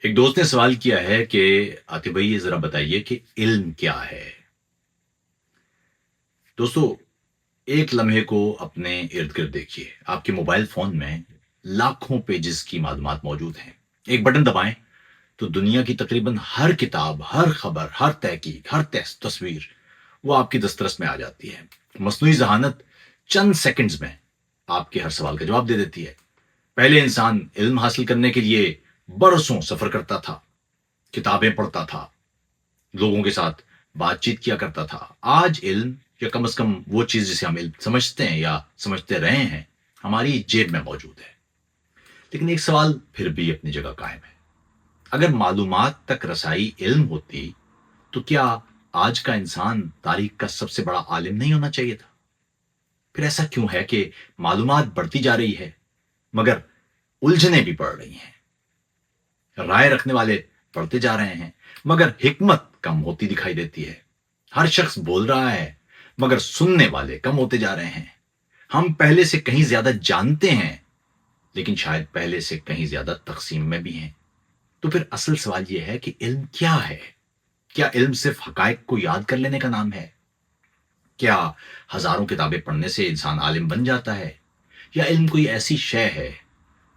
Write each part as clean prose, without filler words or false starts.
ایک دوست نے سوال کیا ہے کہ عاطف بھائی یہ ذرا بتائیے کہ علم کیا ہے؟ دوستو، ایک لمحے کو اپنے ارد گرد دیکھیے، آپ کے موبائل فون میں لاکھوں پیجز کی معلومات موجود ہیں۔ ایک بٹن دبائیں تو دنیا کی تقریباً ہر کتاب، ہر خبر، ہر تحقیق، ہر تصویر وہ آپ کی دسترس میں آ جاتی ہے۔ مصنوعی ذہانت چند سیکنڈز میں آپ کے ہر سوال کا جواب دے دیتی ہے۔ پہلے انسان علم حاصل کرنے کے لیے برسوں سفر کرتا تھا، کتابیں پڑھتا تھا، لوگوں کے ساتھ بات چیت کیا کرتا تھا۔ آج علم، یا کم از کم وہ چیز جسے ہم علم سمجھتے ہیں یا سمجھتے رہے ہیں، ہماری جیب میں موجود ہے۔ لیکن ایک سوال پھر بھی اپنی جگہ قائم ہے۔ اگر معلومات تک رسائی علم ہوتی تو کیا آج کا انسان تاریخ کا سب سے بڑا عالم نہیں ہونا چاہیے تھا؟ پھر ایسا کیوں ہے کہ معلومات بڑھتی جا رہی ہے مگر الجھنیں بھی بڑھ رہی ہیں؟ رائے رکھنے والے بڑھتے جا رہے ہیں مگر حکمت کم ہوتی دکھائی دیتی ہے۔ ہر شخص بول رہا ہے مگر سننے والے کم ہوتے جا رہے ہیں۔ ہم پہلے سے کہیں زیادہ جانتے ہیں لیکن شاید پہلے سے کہیں زیادہ تقسیم میں بھی ہیں۔ تو پھر اصل سوال یہ ہے کہ علم کیا ہے؟ کیا علم صرف حقائق کو یاد کر لینے کا نام ہے؟ کیا ہزاروں کتابیں پڑھنے سے انسان عالم بن جاتا ہے؟ یا علم کوئی ایسی شے ہے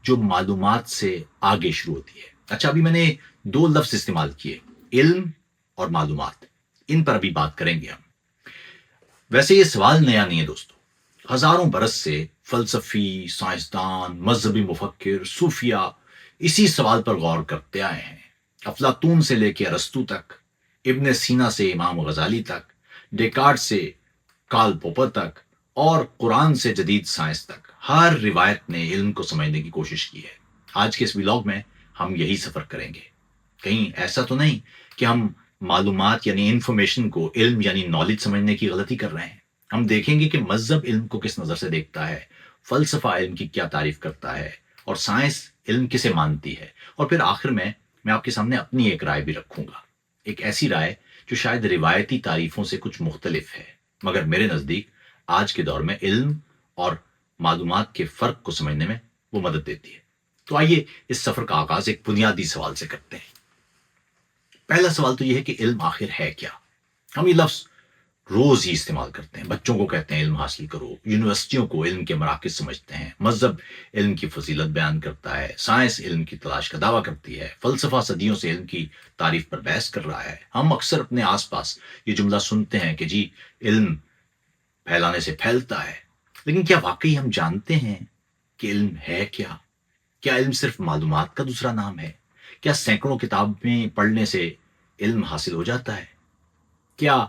جو معلومات سے آگے شروع ہوتی ہے؟ اچھا، ابھی میں نے دو لفظ استعمال کیے، علم اور معلومات، ان پر ابھی بات کریں گے ہم۔ ویسے یہ سوال نیا نہیں ہے دوستو، ہزاروں برس سے فلسفی، سائنسدان، مذہبی مفکر، صوفیہ اسی سوال پر غور کرتے آئے ہیں۔ افلاطون سے لے کے ارسطو تک، ابن سینا سے امام غزالی تک، ڈیکارٹ سے کارل پوپر تک، اور قرآن سے جدید سائنس تک، ہر روایت نے علم کو سمجھنے کی کوشش کی ہے۔ آج کے اس ولاگ میں ہم یہی سفر کریں گے۔ کہیں ایسا تو نہیں کہ ہم معلومات یعنی انفارمیشن کو علم یعنی نالج سمجھنے کی غلطی کر رہے ہیں۔ ہم دیکھیں گے کہ مذہب علم کو کس نظر سے دیکھتا ہے، فلسفہ علم کی کیا تعریف کرتا ہے، اور سائنس علم کسے مانتی ہے۔ اور پھر آخر میں آپ کے سامنے اپنی ایک رائے بھی رکھوں گا، ایک ایسی رائے جو شاید روایتی تعریفوں سے کچھ مختلف ہے مگر میرے نزدیک آج کے دور میں علم اور معلومات کے فرق کو سمجھنے میں وہ مدد دیتی ہے۔ تو آئیے اس سفر کا آغاز ایک بنیادی سوال سے کرتے ہیں۔ پہلا سوال تو یہ ہے کہ علم آخر ہے کیا؟ ہم یہ لفظ روز ہی استعمال کرتے ہیں، بچوں کو کہتے ہیں علم حاصل کرو، یونیورسٹیوں کو علم کے مراکز سمجھتے ہیں، مذہب علم کی فضیلت بیان کرتا ہے، سائنس علم کی تلاش کا دعویٰ کرتی ہے، فلسفہ صدیوں سے علم کی تعریف پر بحث کر رہا ہے۔ ہم اکثر اپنے آس پاس یہ جملہ سنتے ہیں کہ جی علم پھیلانے سے پھیلتا ہے، لیکن کیا واقعی ہم جانتے ہیں کہ علم ہے کیا؟ کیا علم صرف معلومات کا دوسرا نام ہے؟ کیا سینکڑوں کتابیں پڑھنے سے علم حاصل ہو جاتا ہے؟ کیا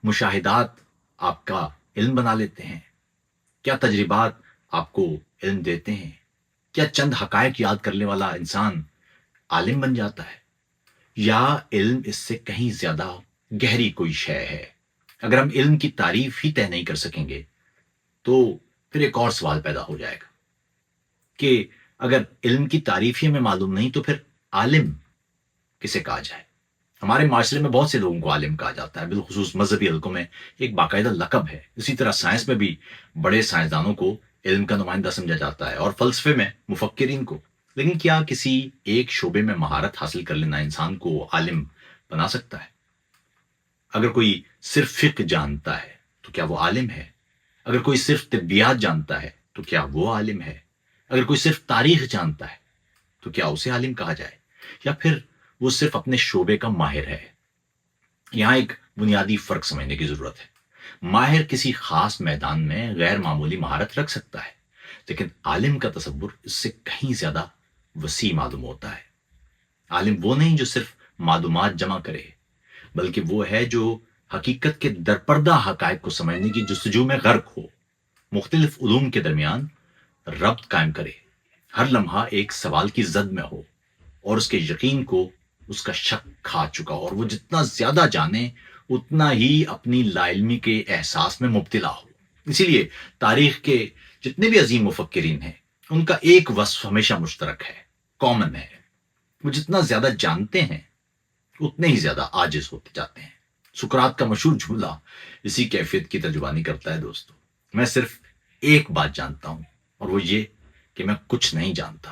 مشاہدات آپ کا علم بنا لیتے ہیں؟ کیا تجربات آپ کو علم دیتے ہیں؟ کیا چند حقائق یاد کرنے والا انسان عالم بن جاتا ہے؟ یا علم اس سے کہیں زیادہ گہری کوئی شے ہے؟ اگر ہم علم کی تعریف ہی طے نہیں کر سکیں گے تو پھر ایک اور سوال پیدا ہو جائے گا کہ اگر علم کی تعریف ہی ہمیں معلوم نہیں تو پھر عالم کسے کہا جائے؟ ہمارے معاشرے میں بہت سے لوگوں کو عالم کہا جاتا ہے، بالخصوص مذہبی حلقوں میں ایک باقاعدہ لقب ہے۔ اسی طرح سائنس میں بھی بڑے سائنسدانوں کو علم کا نمائندہ سمجھا جاتا ہے، اور فلسفے میں مفکرین کو۔ لیکن کیا کسی ایک شعبے میں مہارت حاصل کر لینا انسان کو عالم بنا سکتا ہے؟ اگر کوئی صرف فقہ جانتا ہے تو کیا وہ عالم ہے؟ اگر کوئی صرف طبیات جانتا ہے تو کیا وہ عالم ہے؟ اگر کوئی صرف تاریخ جانتا ہے تو کیا اسے عالم کہا جائے، یا پھر وہ صرف اپنے شعبے کا ماہر ہے؟ یہاں ایک بنیادی فرق سمجھنے کی ضرورت ہے۔ ماہر کسی خاص میدان میں غیر معمولی مہارت رکھ سکتا ہے، لیکن عالم کا تصور اس سے کہیں زیادہ وسیع معلوم ہوتا ہے۔ عالم وہ نہیں جو صرف معلومات جمع کرے، بلکہ وہ ہے جو حقیقت کے درپردہ حقائق کو سمجھنے کی جستجو میں غرق ہو، مختلف علوم کے درمیان ربط قائم کرے، ہر لمحہ ایک سوال کی زد میں ہو، اور اس کے یقین کو اس کا شک کھا چکا ہو، اور وہ جتنا زیادہ جانے اتنا ہی اپنی لا علمی کے احساس میں مبتلا ہو۔ اسی لیے تاریخ کے جتنے بھی عظیم مفکرین ہیں ان کا ایک وصف ہمیشہ مشترک ہے، کامن ہے، وہ جتنا زیادہ جانتے ہیں اتنے ہی زیادہ عاجز ہوتے جاتے ہیں۔ سقراط کا مشہور جملہ اسی کیفیت کی ترجمانی کرتا ہے دوستو، میں صرف ایک بات جانتا ہوں اور وہ یہ کہ میں کچھ نہیں جانتا۔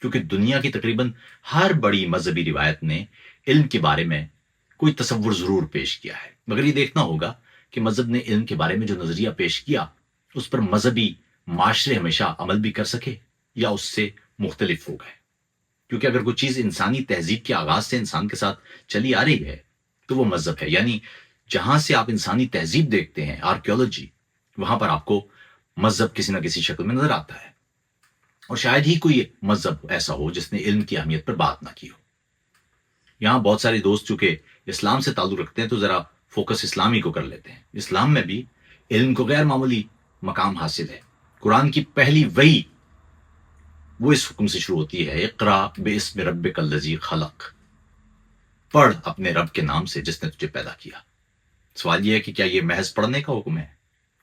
کیونکہ دنیا کی تقریباً ہر بڑی مذہبی روایت نے علم کے بارے میں کوئی تصور ضرور پیش کیا ہے، مگر یہ دیکھنا ہوگا کہ مذہب نے علم کے بارے میں جو نظریہ پیش کیا اس پر مذہبی معاشرے ہمیشہ عمل بھی کر سکے یا اس سے مختلف ہو گئے۔ کیونکہ اگر کوئی چیز انسانی تہذیب کے آغاز سے انسان کے ساتھ چلی آ رہی ہے تو وہ مذہب ہے، یعنی جہاں سے آپ انسانی تہذیب دیکھتے ہیں، آرکیولوجی، وہاں پر آپ کو مذہب کسی نہ کسی شکل میں نظر آتا ہے۔ اور شاید ہی کوئی مذہب ایسا ہو جس نے علم کی اہمیت پر بات نہ کی ہو۔ یہاں بہت سارے دوست چونکہ اسلام سے تعلق رکھتے ہیں تو ذرا فوکس اسلامی کو کر لیتے ہیں۔ اسلام میں بھی علم کو غیر معمولی مقام حاصل ہے۔ قرآن کی پہلی وحی وہ اس حکم سے شروع ہوتی ہے، اقرا باسم ربک الذی خلق، پڑھ اپنے رب کے نام سے جس نے تجھے پیدا کیا۔ سوال یہ ہے کہ کیا یہ محض پڑھنے کا حکم ہے؟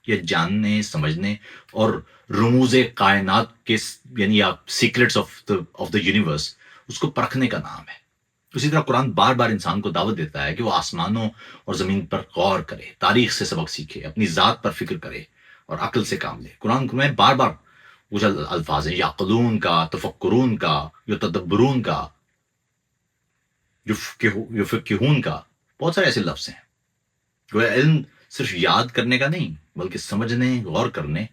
یہ جاننے، سمجھنے اور رموز کائنات کے یعنی آپ سیکرٹس آف دا یونیورس اس کو پرکھنے کا نام ہے۔ اسی طرح قرآن بار بار انسان کو دعوت دیتا ہے کہ وہ آسمانوں اور زمین پر غور کرے، تاریخ سے سبق سیکھے، اپنی ذات پر فکر کرے اور عقل سے کام لے۔ قرآن میں بار بار کچھ الفاظ ہیں، یعقلون کا، تفکرون کا، یتدبرون کا، یفقہون کا، بہت سارے ایسے لفظ ہیں۔ گویا علم صرف یاد کرنے کا نہیں بلکہ سمجھنے، غور کرنے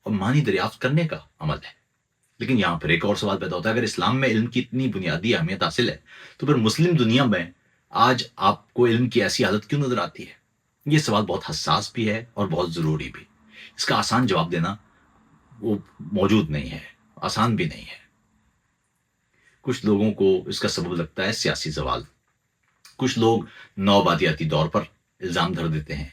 اور معنی دریافت کرنے کا عمل ہے۔ لیکن یہاں پر ایک اور سوال پیدا ہوتا ہے، اگر اسلام میں علم کی اتنی بنیادی اہمیت حاصل ہے تو پھر مسلم دنیا میں آج آپ کو علم کی ایسی حالت کیوں نظر آتی ہے؟ یہ سوال بہت حساس بھی ہے اور بہت ضروری بھی۔ اس کا آسان جواب دینا وہ موجود نہیں ہے، آسان بھی نہیں ہے۔ کچھ لوگوں کو اس کا سبب لگتا ہے سیاسی زوال، کچھ لوگ نوآبادیاتی دور پر الزام دھر دیتے ہیں،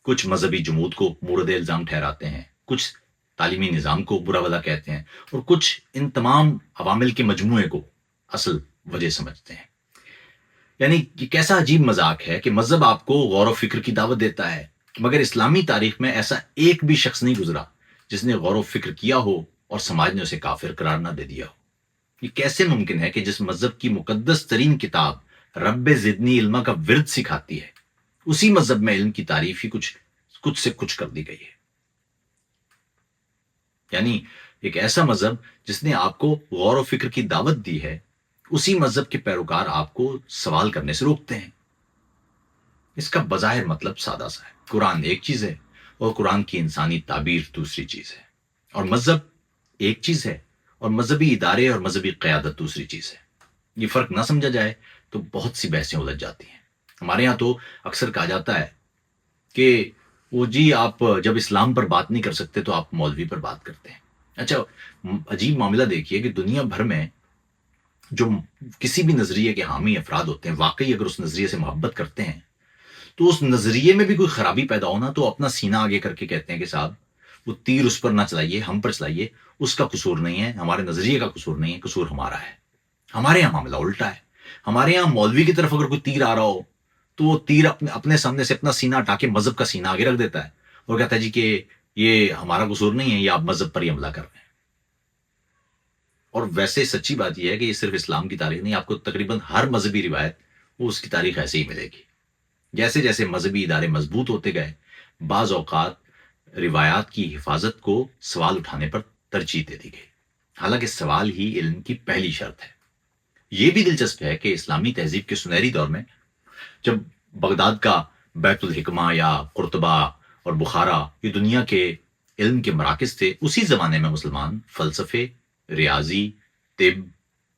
کچھ مذہبی جمود کو مورد الزام ٹھہراتے ہیں، کچھ تعلیمی نظام کو برا بھلا کہتے ہیں، اور کچھ ان تمام عوامل کے مجموعے کو اصل وجہ سمجھتے ہیں۔ یعنی یہ کیسا عجیب مذاق ہے کہ مذہب آپ کو غور و فکر کی دعوت دیتا ہے، مگر اسلامی تاریخ میں ایسا ایک بھی شخص نہیں گزرا جس نے غور و فکر کیا ہو اور سماج نے اسے کافر قرار نہ دے دیا ہو۔ یہ کیسے ممکن ہے کہ جس مذہب کی مقدس ترین کتاب رب زدنی علما کا ورد سکھاتی ہے، اسی مذہب میں علم کی تعریف ہی کچھ سے کچھ کر دی گئی ہے؟ یعنی ایک ایسا مذہب جس نے آپ کو غور و فکر کی دعوت دی ہے، اسی مذہب کے پیروکار آپ کو سوال کرنے سے روکتے ہیں۔ اس کا بظاہر مطلب سادہ سا ہے، قرآن ایک چیز ہے اور قرآن کی انسانی تعبیر دوسری چیز ہے، اور مذہب ایک چیز ہے اور مذہبی ادارے اور مذہبی قیادت دوسری چیز ہے۔ یہ فرق نہ سمجھا جائے تو بہت سی بحثیں الجھ جاتی ہیں۔ ہمارے یہاں تو اکثر کہا جاتا ہے کہ وہ جی آپ جب اسلام پر بات نہیں کر سکتے تو آپ مولوی پر بات کرتے ہیں۔ اچھا، عجیب معاملہ دیکھیے کہ دنیا بھر میں جو کسی بھی نظریے کے حامی افراد ہوتے ہیں، واقعی اگر اس نظریے سے محبت کرتے ہیں تو اس نظریے میں بھی کوئی خرابی پیدا ہونا تو اپنا سینہ آگے کر کے کہتے ہیں کہ صاحب وہ تیر اس پر نہ چلائیے، ہم پر چلائیے، اس کا قصور نہیں ہے، ہمارے نظریے کا قصور نہیں ہے، قصور ہمارا ہے۔ ہمارے یہاں معاملہ الٹا ہے۔ ہمارے یہاں مولوی کی طرف اگر کوئی تیر آ رہا ہو تو وہ تیر اپنے سامنے سے اپنا سینہ ہٹا کے مذہب کا سینہ آگے رکھ دیتا ہے اور کہتا ہے جی کہ یہ ہمارا قصور نہیں ہے، یہ آپ مذہب پر ہی حملہ کر رہے ہیں۔ اور ویسے سچی بات یہ ہے کہ یہ صرف اسلام کی تاریخ نہیں، آپ کو تقریباً ہر مذہبی روایت وہ اس کی تاریخ ایسے ہی ملے گی۔ جیسے جیسے مذہبی ادارے مضبوط ہوتے گئے، بعض اوقات روایات کی حفاظت کو سوال اٹھانے پر ترجیح دے دی گئی، حالانکہ سوال ہی علم کی پہلی شرط ہے۔ یہ بھی دلچسپ ہے کہ اسلامی تہذیب کے سنہری دور میں جب بغداد کا بیت الحکمہ یا قرطبہ اور بخارا یہ دنیا کے علم کے مراکز تھے، اسی زمانے میں مسلمان فلسفے، ریاضی، طب،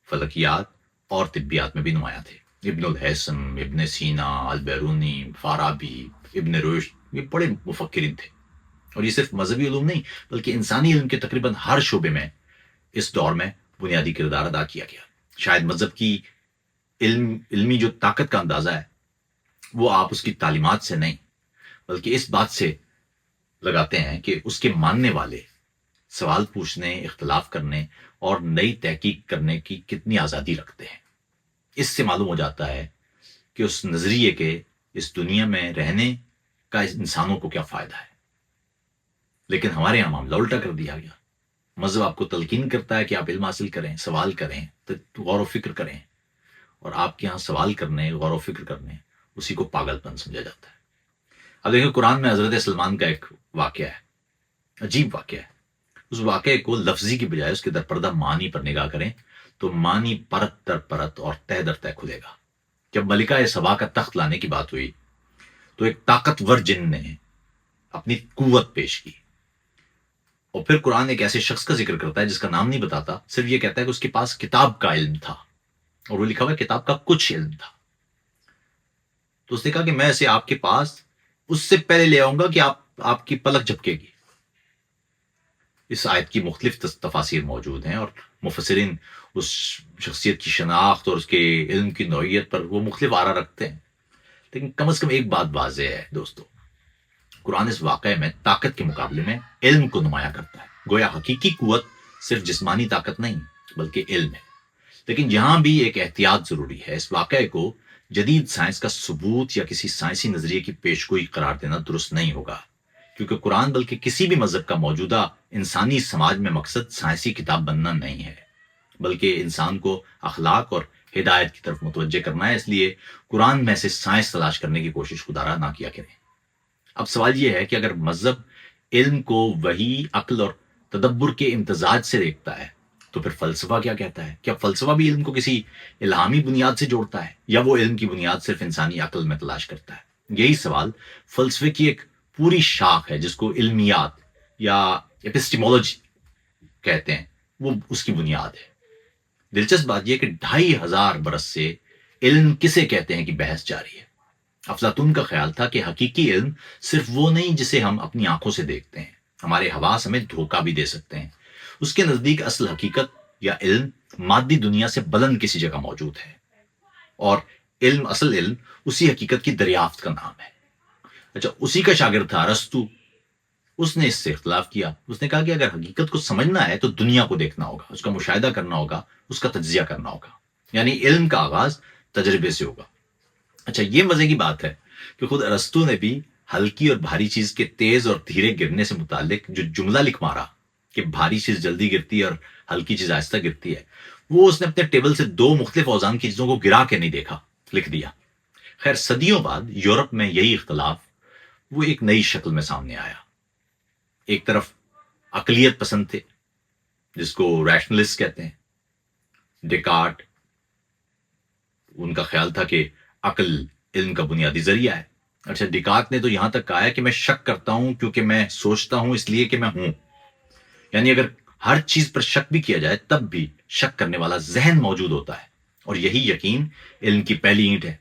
فلکیات اور طبیات میں بھی نمایاں تھے۔ ابن الحیثم، ابن سینا، البیرونی، فارابی، ابن رشد، یہ بڑے مفکرین تھے۔ اور یہ صرف مذہبی علوم نہیں بلکہ انسانی علم کے تقریباً ہر شعبے میں اس دور میں بنیادی کردار ادا کیا گیا۔ شاید مذہب کی علمی جو طاقت کا اندازہ ہے وہ آپ اس کی تعلیمات سے نہیں بلکہ اس بات سے لگاتے ہیں کہ اس کے ماننے والے سوال پوچھنے، اختلاف کرنے اور نئی تحقیق کرنے کی کتنی آزادی رکھتے ہیں۔ اس سے معلوم ہو جاتا ہے کہ اس نظریے کے اس دنیا میں رہنے کا انسانوں کو کیا فائدہ ہے۔ لیکن ہمارے یہاں معاملہ الٹا کر دیا گیا۔ مذہب آپ کو تلقین کرتا ہے کہ آپ علم حاصل کریں، سوال کریں، غور و فکر کریں، اور آپ کے یہاں سوال کرنے، غور و فکر کرنے، اسی کو پاگل پن سمجھا جاتا ہے۔ اب دیکھیں قرآن میں حضرت سلمان کا ایک واقعہ ہے، عجیب واقعہ ہے۔ اس واقعے کو لفظی کی بجائے اس کے درپردہ معنی پر نگاہ کریں تو معنی پرت در پرت اور تہ در تہ کھلے گا۔ جب ملکہ سبا کا تخت لانے کی بات ہوئی تو ایک طاقتور جن نے اپنی قوت پیش کی، اور پھر قرآن ایک ایسے شخص کا ذکر کرتا ہے جس کا نام نہیں بتاتا، صرف یہ کہتا ہے کہ اس کے پاس کتاب کا علم تھا، اور وہ لکھا ہوا ہے کتاب کا کچھ علم تھا۔ تو اس نے کہا کہ میں اسے آپ کے پاس اس سے پہلے لے آؤں گا کہ آپ کی پلک جھپکے گی۔ اس آیت کی مختلف تفاسیر موجود ہیں، اور مفسرین اس شخصیت کی شناخت اور اس کے علم کی نوعیت پر وہ مختلف آرا رکھتے ہیں، لیکن کم از کم ایک بات واضح ہے دوستو، قرآن اس واقعے میں طاقت کے مقابلے میں علم کو نمایاں کرتا ہے۔ گویا حقیقی قوت صرف جسمانی طاقت نہیں بلکہ علم ہے۔ لیکن یہاں بھی ایک احتیاط ضروری ہے، اس واقعے کو جدید سائنس کا ثبوت یا کسی سائنسی نظریے کی پیشگوئی قرار دینا درست نہیں ہوگا، کیونکہ قرآن بلکہ کسی بھی مذہب کا موجودہ انسانی سماج میں مقصد سائنسی کتاب بننا نہیں ہے، بلکہ انسان کو اخلاق اور ہدایت کی طرف متوجہ کرنا ہے۔ اس لیے قرآن میں سے سائنس تلاش کرنے کی کوشش خدا را نہ کیا کریں۔ اب سوال یہ ہے کہ اگر مذہب علم کو وحی، عقل اور تدبر کے امتزاج سے دیکھتا ہے تو پھر فلسفہ کیا کہتا ہے؟ کیا فلسفہ بھی علم کو کسی الہامی بنیاد سے جوڑتا ہے، یا وہ علم کی بنیاد صرف انسانی عقل میں تلاش کرتا ہے؟ یہی سوال فلسفے کی ایک پوری شاخ ہے جس کو علمیات یا ایپسٹیمولوجی کہتے ہیں، وہ اس کی بنیاد ہے۔ دلچسپ بات یہ کہ 2500 برس سے علم کسے کہتے ہیں کہ بحث جاری ہے۔ افلاطون کا خیال تھا کہ حقیقی علم صرف وہ نہیں جسے ہم اپنی آنکھوں سے دیکھتے ہیں، ہمارے حواس ہمیں دھوکہ بھی دے سکتے ہیں۔ اس کے نزدیک اصل حقیقت یا علم مادی دنیا سے بلند کسی جگہ موجود ہے، اور اصل علم اسی حقیقت کی دریافت کا نام ہے۔ اچھا، اسی کا شاگرد تھا ارسطو، اس نے اس سے اختلاف کیا۔ اس نے کہا کہ اگر حقیقت کو سمجھنا ہے تو دنیا کو دیکھنا ہوگا، اس کا مشاہدہ کرنا ہوگا، اس کا تجزیہ کرنا ہوگا، یعنی علم کا آغاز تجربے سے ہوگا۔ اچھا، یہ مزے کی بات ہے کہ خود ارسطو نے بھی ہلکی اور بھاری چیز کے تیز اور دھیرے گرنے سے متعلق جو جملہ لکھ مارا کہ بھاری چیز جلدی گرتی ہے اور ہلکی چیز آہستہ گرتی ہے، وہ اس نے اپنے ٹیبل سے 2 مختلف اوزان کی چیزوں کو گرا کے نہیں دیکھا، لکھ دیا۔ خیر، صدیوں بعد یورپ میں یہی اختلاف وہ ایک نئی شکل میں سامنے آیا۔ ایک طرف عقلیت پسند تھے جس کو ریشنلسٹ کہتے ہیں، ڈیکارٹ، ان کا خیال تھا کہ عقل علم کا بنیادی ذریعہ ہے۔ اچھا، ڈیکارٹ نے تو یہاں تک کہا ہے کہ میں شک کرتا ہوں کیونکہ میں سوچتا ہوں اس لیے کہ میں ہوں، یعنی اگر ہر چیز پر شک بھی کیا جائے تب بھی شک کرنے والا ذہن موجود ہوتا ہے، اور یہی یقین علم کی پہلی اینٹ ہے۔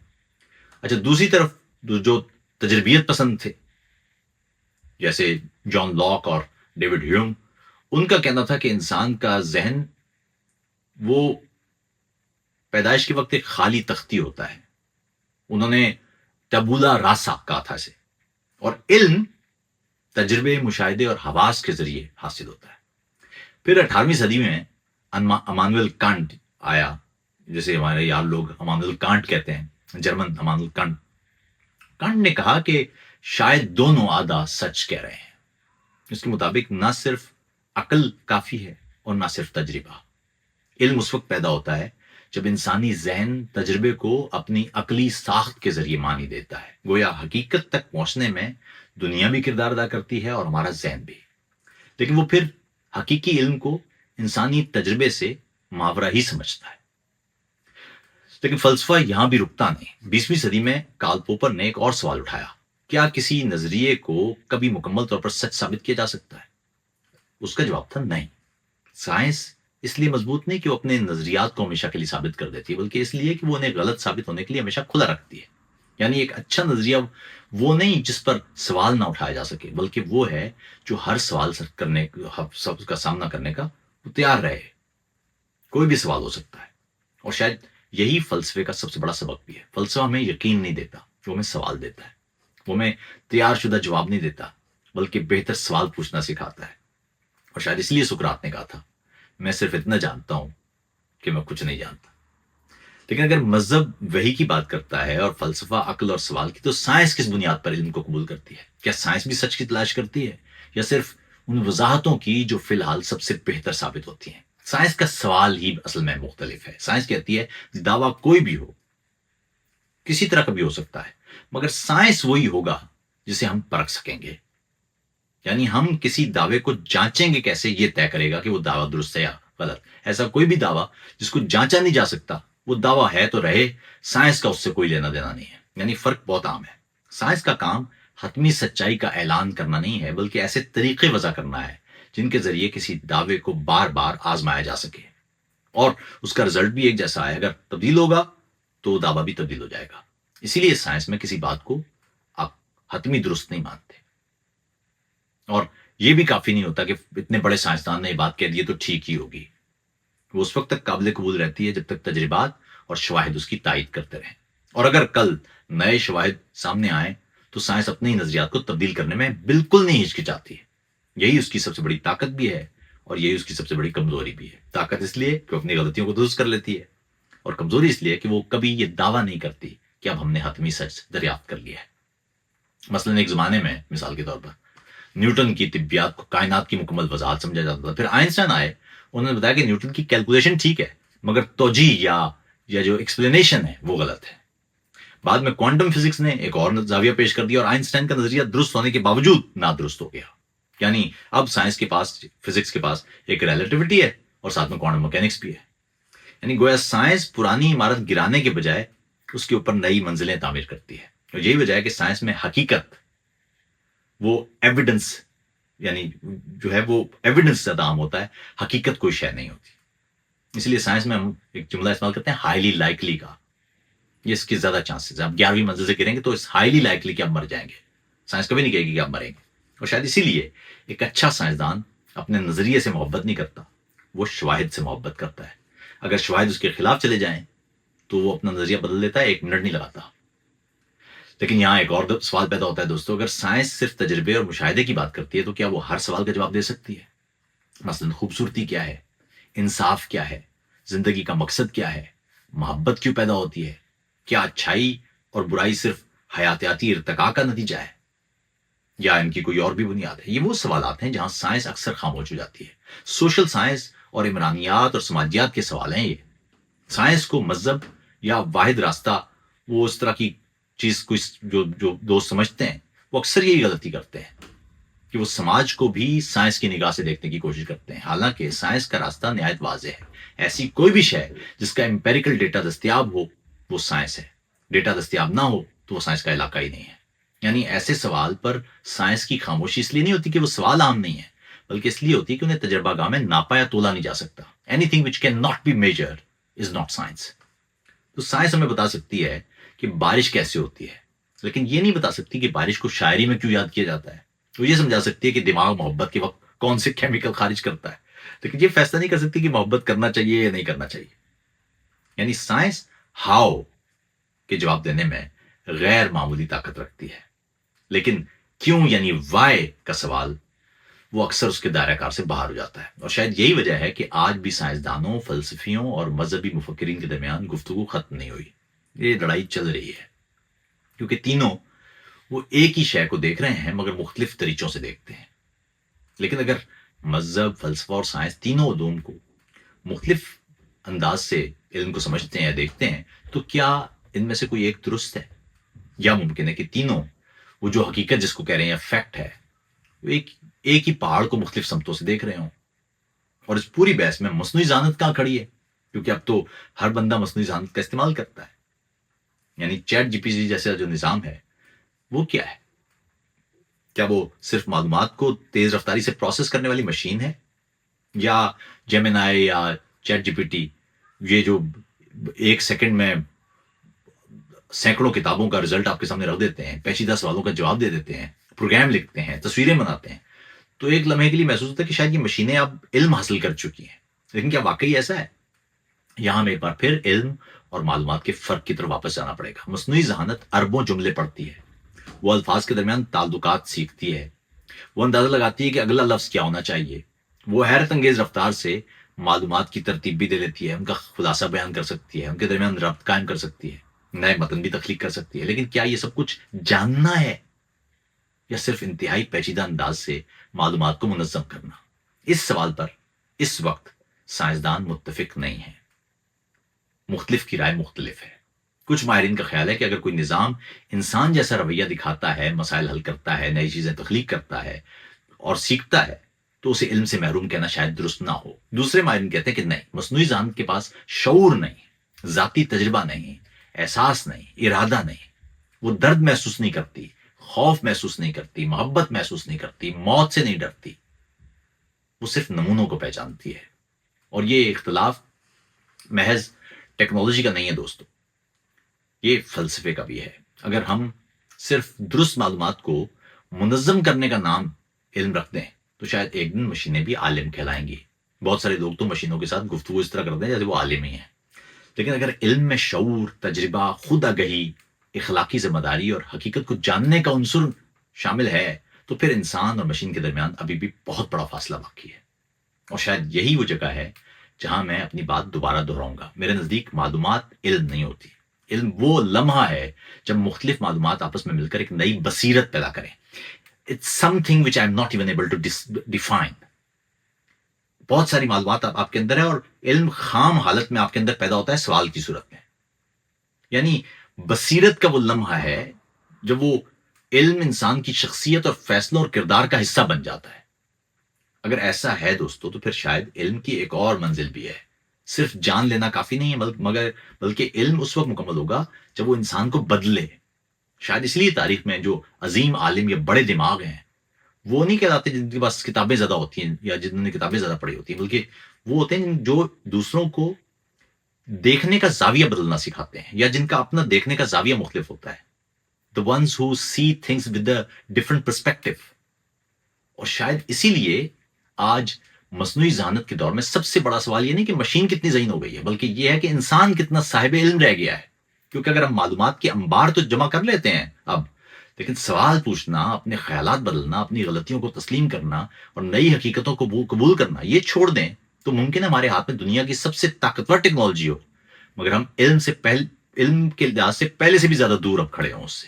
اچھا، دوسری طرف جو تجربیت پسند تھے جیسے جان لاک اور ڈیوڈ ہیوم، ان کا کہنا تھا کہ انسان کا ذہن وہ پیدائش کے وقت ایک خالی تختی ہوتا ہے، انہوں نے ٹبولا راسا کہا تھا اسے، اور علم تجربے، مشاہدے اور حواس کے ذریعے حاصل ہوتا ہے۔ پھر 18ویں صدی میں امانویل کانٹ آیا، جسے ہمارے یار لوگ امانویل کانٹ کہتے ہیں، جرمن امانویل کانٹ۔ کانٹ نے کہا کہ شاید دونوں آدھا سچ کہہ رہے ہیں۔ اس کے مطابق نہ صرف عقل کافی ہے اور نہ صرف تجربہ۔ علم اس وقت پیدا ہوتا ہے جب انسانی ذہن تجربے کو اپنی عقلی ساخت کے ذریعے معنی دیتا ہے۔ گویا حقیقت تک پہنچنے میں دنیا بھی کردار ادا کرتی ہے اور ہمارا ذہن بھی، لیکن وہ پھر حقیقی علم کو انسانی تجربے سے ماورا ہی سمجھتا ہے۔ لیکن فلسفہ یہاں بھی رکتا نہیں۔ 20ویں صدی میں کارل پوپر نے ایک اور سوال اٹھایا، کیا کسی نظریے کو کبھی مکمل طور پر سچ ثابت کیا جا سکتا ہے؟ اس کا جواب تھا نہیں۔ سائنس اس لیے مضبوط نہیں کہ وہ اپنے نظریات کو ہمیشہ کے لیے ثابت کر دیتی ہے، بلکہ اس لیے کہ وہ انہیں غلط ثابت ہونے کے لیے ہمیشہ کھلا رکھتی ہے۔ یعنی ایک اچھا نظریہ وہ نہیں جس پر سوال نہ اٹھایا جا سکے، بلکہ وہ ہے جو ہر سوال سب کا سامنا کرنے کا تیار رہے۔ کوئی بھی سوال ہو سکتا ہے، اور شاید یہی فلسفے کا سب سے بڑا سبق بھی ہے۔ فلسفہ ہمیں یقین نہیں دیتا، وہ ہمیں سوال دیتا ہے۔ وہ ہمیں تیار شدہ جواب نہیں دیتا، بلکہ بہتر سوال پوچھنا سکھاتا ہے۔ اور شاید اس لیے سقراط نے کہا تھا، میں صرف اتنا جانتا ہوں کہ میں کچھ نہیں جانتا۔ لیکن اگر مذہب وحی کی بات کرتا ہے اور فلسفہ عقل اور سوال کی، تو سائنس کس بنیاد پر علم کو قبول کرتی ہے؟ کیا سائنس بھی سچ کی تلاش کرتی ہے، یا صرف ان وضاحتوں کی جو فی الحال سب سے بہتر ثابت ہوتی ہیں؟ سائنس کا سوال ہی اصل میں مختلف ہے۔ سائنس کہتی ہے دعویٰ کوئی بھی ہو، کسی طرح کا بھی ہو سکتا ہے، مگر سائنس وہی ہوگا جسے ہم پرکھ سکیں گے۔ یعنی ہم کسی دعوے کو جانچیں گے کیسے، یہ طے کرے گا کہ وہ دعویٰ درست ہے یا غلط. ایسا کوئی بھی دعویٰ جس کو جانچا نہیں جا سکتا وہ دعویٰ ہے تو رہے, سائنس کا اس سے کوئی لینا دینا نہیں ہے. یعنی فرق بہت عام ہے. سائنس کا کام حتمی سچائی کا اعلان کرنا نہیں ہے, بلکہ ایسے طریقے وضع کرنا ہے جن کے ذریعے کسی دعوے کو بار بار آزمایا جا سکے اور اس کا رزلٹ بھی ایک جیسا آئے. اگر تبدیل ہوگا تو دعویٰ بھی تبدیل ہو جائے گا. اسی لیے سائنس میں کسی بات کو آپ حتمی درست نہیں مانتے. اور یہ بھی کافی نہیں ہوتا کہ اتنے بڑے سائنسدان نے یہ بات کہہ دی تو ٹھیک ہی ہوگی. وہ اس وقت تک قابل قبول رہتی ہے جب تک تجربات اور شواہد اس کی تائید کرتے رہیں. اور اگر کل نئے شواہد سامنے آئیں تو سائنس اپنے ہی نظریات کو تبدیل کرنے میں بالکل نہیں ہچکچاتی ہے. یہی اس کی سب سے بڑی طاقت بھی ہے اور یہی اس کی سب سے بڑی کمزوری بھی ہے. طاقت اس لیے کہ وہ اپنی غلطیوں کو درست کر لیتی ہے, اور کمزوری اس لیے کہ وہ کبھی یہ دعویٰ نہیں کرتی کہ اب ہم نے حتمی سچ دریافت کر لیا ہے. مثلاً ایک زمانے میں مثال کے طور پر نیوٹن کی طبیعت کو کائنات کی مکمل وضاحت سمجھا جاتا تھا. پھر آئنسٹائن آئے, انہوں نے بتایا کہ نیوٹن کی کیلکولیشن ٹھیک ہے مگر توجیہ یا جو ایکسپلینیشن ہے وہ غلط ہے. بعد میں کوانٹم فزکس نے ایک اور زاویہ پیش کر دیا اور آئنسٹائن کا نظریہ درست ہونے کے باوجود نادرست ہو گیا. یعنی اب سائنس کے پاس, فزکس کے پاس ایک ریلیٹیوٹی ہے اور ساتھ میں کوانٹم میکینکس بھی ہے. یعنی گویا سائنس پرانی عمارت گرانے کے بجائے اس کے اوپر نئی منزلیں تعمیر کرتی ہے. اور یہی وجہ ہے کہ سائنس میں حقیقت وہ ایویڈنس, یعنی جو ہے وہ ایویڈنس زیادہ عام ہوتا ہے, حقیقت کوئی شے نہیں ہوتی. اس لیے سائنس میں ہم ایک جملہ استعمال کرتے ہیں ہائیلی لائکلی کا. یہ اس کی زیادہ چانسز ہے. آپ 11ویں منزل سے گریں گے تو اس ہائیلی لائکلی کہ آپ مر جائیں گے. سائنس کبھی نہیں کہے گی کہ آپ مریں گے. اور شاید اسی لیے ایک اچھا سائنسدان اپنے نظریے سے محبت نہیں کرتا, وہ شواہد سے محبت کرتا ہے. اگر شواہد اس کے خلاف چلے جائیں تو وہ اپنا نظریہ بدل دیتا ہے, 1 منٹ نہیں لگاتا. لیکن یہاں ایک اور سوال پیدا ہوتا ہے دوستو, اگر سائنس صرف تجربے اور مشاہدے کی بات کرتی ہے تو کیا وہ ہر سوال کا جواب دے سکتی ہے؟ مثلا خوبصورتی کیا ہے, انصاف کیا ہے, زندگی کا مقصد کیا ہے, محبت کیوں پیدا ہوتی ہے, کیا اچھائی اور برائی صرف حیاتیاتی ارتقاء کا نتیجہ ہے یا ان کی کوئی اور بھی بنیاد ہے؟ یہ وہ سوالات ہیں جہاں سائنس اکثر خاموش ہو جاتی ہے. سوشل سائنس اور عمرانیات اور سماجیات کے سوال ہیں یہ. سائنس کو مذہب یا واحد راستہ, وہ اس طرح کی چیز کو جو دوست سمجھتے ہیں وہ اکثر یہی غلطی کرتے ہیں کہ وہ سماج کو بھی سائنس کی نگاہ سے دیکھنے کی کوشش کرتے ہیں. حالانکہ سائنس کا راستہ نہایت واضح ہے. ایسی کوئی بھی شے جس کا امپیریکل ڈیٹا دستیاب ہو وہ سائنس ہے. ڈیٹا دستیاب نہ ہو تو وہ سائنس کا علاقہ ہی نہیں ہے. یعنی ایسے سوال پر سائنس کی خاموشی اس لیے نہیں ہوتی کہ وہ سوال عام نہیں ہے, بلکہ اس لیے ہوتی ہے کہ انہیں تجربہ گاہ میں ناپا یا تولا نہیں جا سکتا. Anything which cannot be measured is not science. تو سائنس ہمیں بتا سکتی ہے کہ بارش کیسے ہوتی ہے, لیکن یہ نہیں بتا سکتی کہ بارش کو شاعری میں کیوں یاد کیا جاتا ہے. وہ یہ سمجھا سکتی ہے کہ دماغ محبت کے وقت کون سے کیمیکل خارج کرتا ہے, لیکن یہ فیصلہ نہیں کر سکتی کہ محبت کرنا چاہیے یا نہیں کرنا چاہیے. یعنی سائنس ہاؤ کے جواب دینے میں غیر معمولی طاقت رکھتی ہے, لیکن کیوں یعنی وائی کا سوال وہ اکثر اس کے دائرہ کار سے باہر ہو جاتا ہے. اور شاید یہی وجہ ہے کہ آج بھی سائنسدانوں, فلسفیوں اور مذہبی مفکرین کے درمیان گفتگو ختم نہیں ہوئی. یہ لڑائی چل رہی ہے کیونکہ تینوں وہ ایک ہی شے کو دیکھ رہے ہیں مگر مختلف طریقوں سے دیکھتے ہیں. لیکن اگر مذہب, فلسفہ اور سائنس تینوں علوم کو مختلف انداز سے علم کو سمجھتے ہیں یا دیکھتے ہیں تو کیا ان میں سے کوئی ایک درست ہے؟ یا ممکن ہے کہ تینوں وہ جو حقیقت جس کو کہہ رہے ہیں یا فیکٹ ہے وہ ایک ہی پہاڑ کو مختلف سمتوں سے دیکھ رہے ہوں؟ اور اس پوری بحث میں مصنوعی ذہانت کہاں کھڑی ہے؟ کیونکہ اب تو ہر بندہ مصنوعی ذہانت کا استعمال کرتا ہے. یعنی چیٹ جی پی ٹی جیسا جو نظام ہے وہ کیا ہے؟ کیا وہ صرف معلومات کو تیز رفتاری سے پروسیس کرنے والی مشین ہے, یا جیمینائی یا چیٹ جی پی ٹی یہ جو 1 سیکنڈ میں سینکڑوں کتابوں کا رزلٹ آپ کے سامنے رکھ دیتے ہیں, پیچیدہ سوالوں کا جواب دے دیتے ہیں, پروگرام لکھتے ہیں, تصویریں بناتے ہیں, تو ایک لمحے کے لیے محسوس ہوتا ہے کہ شاید یہ مشینیں اب علم حاصل کر چکی ہیں. لیکن کیا واقعی ایسا ہے؟ یہاں میں ایک بار پھر علم اور معلومات کے فرق کی طرف واپس جانا پڑے گا. مصنوعی ذہانت اربوں جملے پڑھتی ہے, وہ الفاظ کے درمیان تعلقات سیکھتی ہے, وہ اندازہ لگاتی ہے کہ اگلا لفظ کیا ہونا چاہیے, وہ حیرت انگیز رفتار سے معلومات کی ترتیب بھی دے لیتی ہے, ان کا خلاصہ بیان کر سکتی ہے, ان کے درمیان ربط قائم کر سکتی ہے, نئے متن بھی تخلیق کر سکتی ہے. لیکن کیا یہ سب کچھ جاننا ہے یا صرف انتہائی پیچیدہ انداز سے معلومات کو منظم کرنا؟ اس سوال پر اس وقت سائنسدان متفق نہیں ہیں. مختلف کی رائے مختلف ہے. کچھ ماہرین کا خیال ہے کہ اگر کوئی نظام انسان جیسا رویہ دکھاتا ہے, مسائل حل کرتا ہے, نئی چیزیں تخلیق کرتا ہے اور سیکھتا ہے, تو اسے علم سے محروم کہنا شاید درست نہ ہو۔ دوسرے ماہرین کہتے ہیں کہ نہیں، مصنوعی ذہانت کے پاس شعور نہیں، ذاتی تجربہ نہیں، احساس نہیں، ارادہ نہیں، وہ درد محسوس نہیں کرتی، خوف محسوس نہیں کرتی، محبت محسوس نہیں کرتی، موت سے نہیں ڈرتی، وہ صرف نمونوں کو پہچانتی ہے۔ اور یہ اختلاف محض ٹیکنالوجی کا نہیں ہے دوستو، یہ فلسفے کا بھی ہے۔ اگر ہم صرف درست معلومات کو منظم کرنے کا نام علم رکھ دیں تو شاید ایک دن مشینیں بھی عالم کہلائیں گی۔ بہت سارے لوگ تو مشینوں کے ساتھ گفتگو اس طرح کرتے ہیں جیسے وہ عالم ہی ہیں، لیکن اگر علم میں شعور، تجربہ، خود آگہی، اخلاقی ذمہ داری اور حقیقت کو جاننے کا عنصر شامل ہے تو پھر انسان اور مشین کے درمیان ابھی بھی بہت بڑا فاصلہ باقی ہے۔ اور شاید یہی وہ جگہ ہے جہاں میں اپنی بات دوبارہ دہراؤں گا۔ میرے نزدیک معلومات علم نہیں ہوتی، علم وہ لمحہ ہے جب مختلف معلومات آپس میں مل کر ایک نئی بصیرت پیدا کریں۔ It's something which I'm not even able to define۔ بہت ساری معلومات آپ کے اندر ہے اور علم خام حالت میں آپ کے اندر پیدا ہوتا ہے سوال کی صورت میں۔ یعنی بصیرت کا وہ لمحہ ہے جب وہ علم انسان کی شخصیت اور فیصلوں اور کردار کا حصہ بن جاتا ہے۔ اگر ایسا ہے دوستو تو پھر شاید علم کی ایک اور منزل بھی ہے۔ صرف جان لینا کافی نہیں ہے، بلکہ علم اس وقت مکمل ہوگا جب وہ انسان کو بدلے۔ شاید اس لیے تاریخ میں جو عظیم عالم یا بڑے دماغ ہیں وہ نہیں کہلاتے جن کے پاس کتابیں زیادہ ہوتی ہیں یا جنہوں نے کتابیں زیادہ پڑھی ہوتی ہیں، بلکہ وہ ہوتے ہیں جو دوسروں کو دیکھنے کا زاویہ بدلنا سکھاتے ہیں یا جن کا اپنا دیکھنے کا زاویہ مختلف ہوتا ہے۔ The ones who see things with a different perspective۔ اور شاید اسی لیے آج مصنوعی ذہانت کے دور میں سب سے بڑا سوال یہ نہیں کہ مشین کتنی ذہین ہو گئی ہے، بلکہ یہ ہے کہ انسان کتنا صاحب علم رہ گیا ہے۔ کیونکہ اگر ہم معلومات کے انبار تو جمع کر لیتے ہیں اب، لیکن سوال پوچھنا، اپنے خیالات بدلنا، اپنی غلطیوں کو تسلیم کرنا اور نئی حقیقتوں کو قبول کرنا یہ چھوڑ دیں تو ممکن ہے ہمارے ہاتھ میں دنیا کی سب سے طاقتور ٹیکنالوجی ہو، مگر ہم علم کے لحاظ سے پہلے سے بھی زیادہ دور اب کھڑے ہوں اس سے۔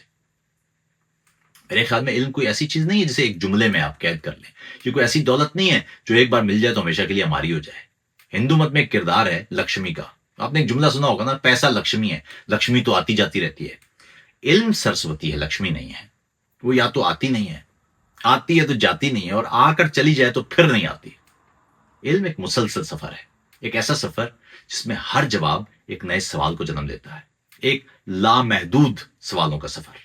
میرے خیال میں علم کوئی ایسی چیز نہیں ہے جسے ایک جملے میں آپ قید کر لیں، یہ کوئی ایسی دولت نہیں ہے جو ایک بار مل جائے تو ہمیشہ کے لیے ہماری ہو جائے۔ ہندو مت میں ایک کردار ہے لکشمی کا، آپ نے ایک جملہ سنا ہوگا نا، پیسہ لکشمی ہے، لکشمی تو آتی جاتی رہتی ہے۔ علم سرسوتی ہے، لکشمی نہیں ہے۔ وہ یا تو آتی نہیں ہے، آتی ہے تو جاتی نہیں ہے، اور آ کر چلی جائے تو پھر نہیں آتی۔ علم ایک مسلسل سفر ہے، ایک ایسا سفر جس میں ہر جواب ایک نئے سوال کو جنم دیتا ہے، ایک لامحدود سوالوں کا سفر۔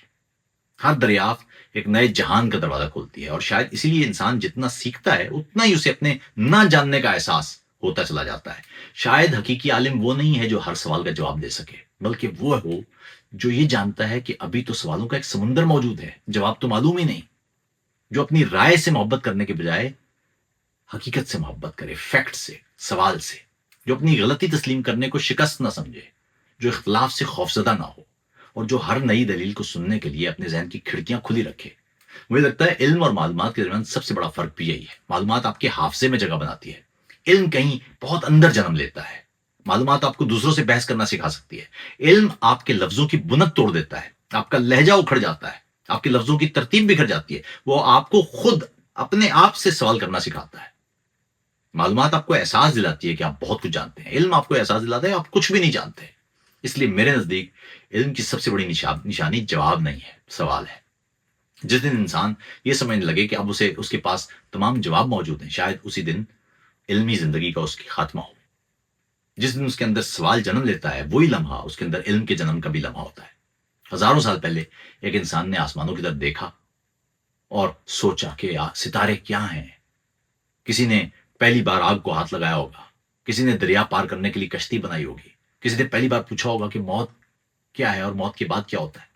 ہر دریافت ایک نئے جہان کا دروازہ کھولتی ہے، اور شاید اسی لیے انسان جتنا سیکھتا ہے اتنا ہی اسے اپنے نہ جاننے کا احساس ہوتا چلا جاتا ہے۔ شاید حقیقی عالم وہ نہیں ہے جو ہر سوال کا جواب دے سکے، بلکہ وہ ہو جو یہ جانتا ہے کہ ابھی تو سوالوں کا ایک سمندر موجود ہے، جواب تو معلوم ہی نہیں، جو اپنی رائے سے محبت کرنے کے بجائے حقیقت سے محبت کرے، فیکٹ سے، سوال سے، جو اپنی غلطی تسلیم کرنے کو شکست نہ سمجھے، جو اختلاف سے خوفزدہ نہ ہو، اور جو ہر نئی دلیل کو سننے کے لیے اپنے ذہن کی کھڑکیاں کھلی رکھے۔ مجھے لگتا ہے علم اور معلومات کے درمیان سب سے بڑا فرق بھی یہی ہے۔ معلومات آپ کے حافظے میں جگہ بناتی ہے، علم کہیں بہت اندر جنم لیتا ہے۔ معلومات آپ کو دوسروں سے بحث کرنا سکھا سکتی ہے، علم آپ کے لفظوں کی بنت توڑ دیتا ہے، آپ کا لہجہ اکھڑ جاتا ہے، آپ کے لفظوں کی ترتیب بکھر جاتی ہے، وہ آپ کو خود اپنے آپ سے سوال کرنا سکھاتا ہے۔ معلومات آپ کو احساس دلاتی ہے کہ آپ بہت کچھ جانتے ہیں، علم آپ کو احساس دلاتا ہے آپ کچھ بھی نہیں جانتے۔ اس لیے میرے نزدیک علم کی سب سے بڑی نشانی جواب نہیں ہے، سوال ہے۔ جس دن انسان یہ سمجھنے لگے کہ اب اس کے پاس تمام جواب موجود ہیں، شاید اسی دن علمی زندگی کا اس کی خاتمہ ہو۔ جس دن اس کے اندر سوال جنم لیتا ہے وہی لمحہ اس کے اندر علم کے جنم کا بھی لمحہ ہوتا ہے۔ ہزاروں سال پہلے ایک انسان نے آسمانوں کی طرف دیکھا اور سوچا کہ ستارے کیا ہیں۔ کسی نے پہلی بار آگ کو ہاتھ لگایا ہوگا، کسی نے دریا پار کرنے کے لیے کشتی بنائی ہوگی، کسی نے پہلی بار پوچھا ہوگا کہ موت کیا ہے اور موت کے بعد کیا ہوتا ہے۔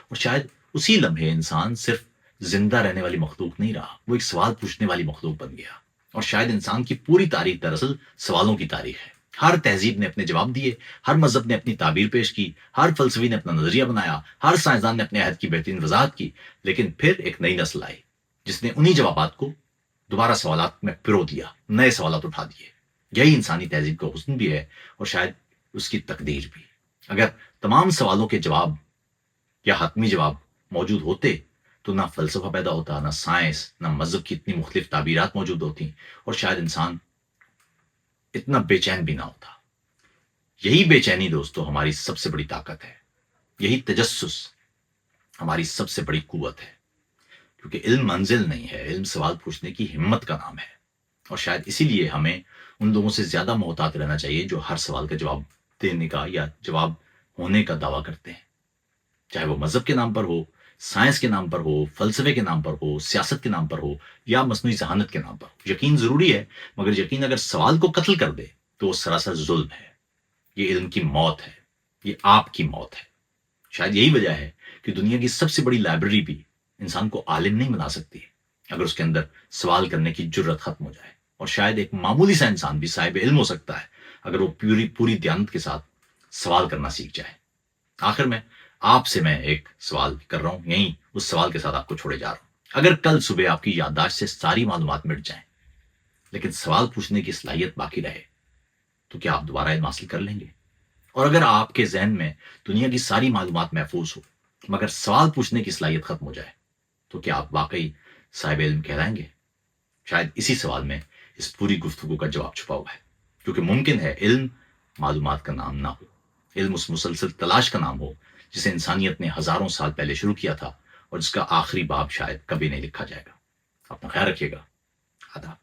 اور شاید اسی لمحے انسان صرف زندہ رہنے والی مخلوق نہیں رہا، وہ ایک سوال پوچھنے والی مخلوق بن گیا۔ اور شاید انسان کی پوری تاریخ دراصل سوالوں کی تاریخ ہے۔ ہر تہذیب نے اپنے جواب دیے، ہر مذہب نے اپنی تعبیر پیش کی، ہر فلسفی نے اپنا نظریہ بنایا، ہر سائنسدان نے اپنے عہد کی بہترین وضاحت کی، لیکن پھر ایک نئی نسل آئی جس نے انہی جوابات کو دوبارہ سوالات میں پرو دیا، نئے سوالات اٹھا دیے۔ یہی انسانی تہذیب کا حسن بھی ہے اور شاید اس کی تقدیر بھی۔ اگر تمام سوالوں کے جواب یا حتمی جواب موجود ہوتے تو نہ فلسفہ پیدا ہوتا، نہ سائنس، نہ مذہب کی اتنی مختلف تعبیرات موجود ہوتی، اور شاید انسان اتنا بے چین بھی نہ ہوتا۔ یہی بے چینی دوستو ہماری سب سے بڑی طاقت ہے، یہی تجسس ہماری سب سے بڑی قوت ہے، کیونکہ علم منزل نہیں ہے، علم سوال پوچھنے کی ہمت کا نام ہے۔ اور شاید اسی لیے ہمیں ان لوگوں سے زیادہ محتاط رہنا چاہیے جو ہر سوال کا جواب دینے کا یا جواب ہونے کا دعویٰ کرتے ہیں، چاہے وہ مذہب کے نام پر ہو، سائنس کے نام پر ہو، فلسفے کے نام پر ہو، سیاست کے نام پر ہو، یا مصنوعی ذہانت کے نام پر ہو۔ یقین ضروری ہے، مگر یقین اگر سوال کو قتل کر دے تو وہ سراسر ظلم ہے، یہ علم کی موت ہے، یہ آپ کی موت ہے۔ شاید یہی وجہ ہے کہ دنیا کی سب سے بڑی لائبریری بھی انسان کو عالم نہیں بنا سکتی اگر اس کے اندر سوال کرنے کی جرت ختم ہو جائے، اور شاید ایک معمولی سا انسان بھی صاحب علم ہو سکتا ہے اگر وہ پوری دیانت کے ساتھ سوال کرنا سیکھ جائے۔ آخر میں آپ سے میں ایک سوال کر رہا ہوں، یہیں اس سوال کے ساتھ آپ کو چھوڑے جا رہا ہوں۔ اگر کل صبح آپ کی یادداشت سے ساری معلومات مٹ جائیں لیکن سوال پوچھنے کی صلاحیت باقی رہے تو کیا آپ دوبارہ علم حاصل کر لیں گے؟ اور اگر آپ کے ذہن میں دنیا کی ساری معلومات محفوظ ہو مگر سوال پوچھنے کی صلاحیت ختم ہو جائے تو کیا آپ واقعی صاحب علم کہلائیں گے؟ شاید اسی سوال میں اس پوری گفتگو کا جواب چھپا ہوا ہے، کیونکہ ممکن ہے علم معلومات کا نام نہ ہو، علم اس مسلسل تلاش کا نام ہو جسے انسانیت نے ہزاروں سال پہلے شروع کیا تھا اور جس کا آخری باب شاید کبھی نہیں لکھا جائے گا۔ اپنا خیال رکھیے گا۔ آداب۔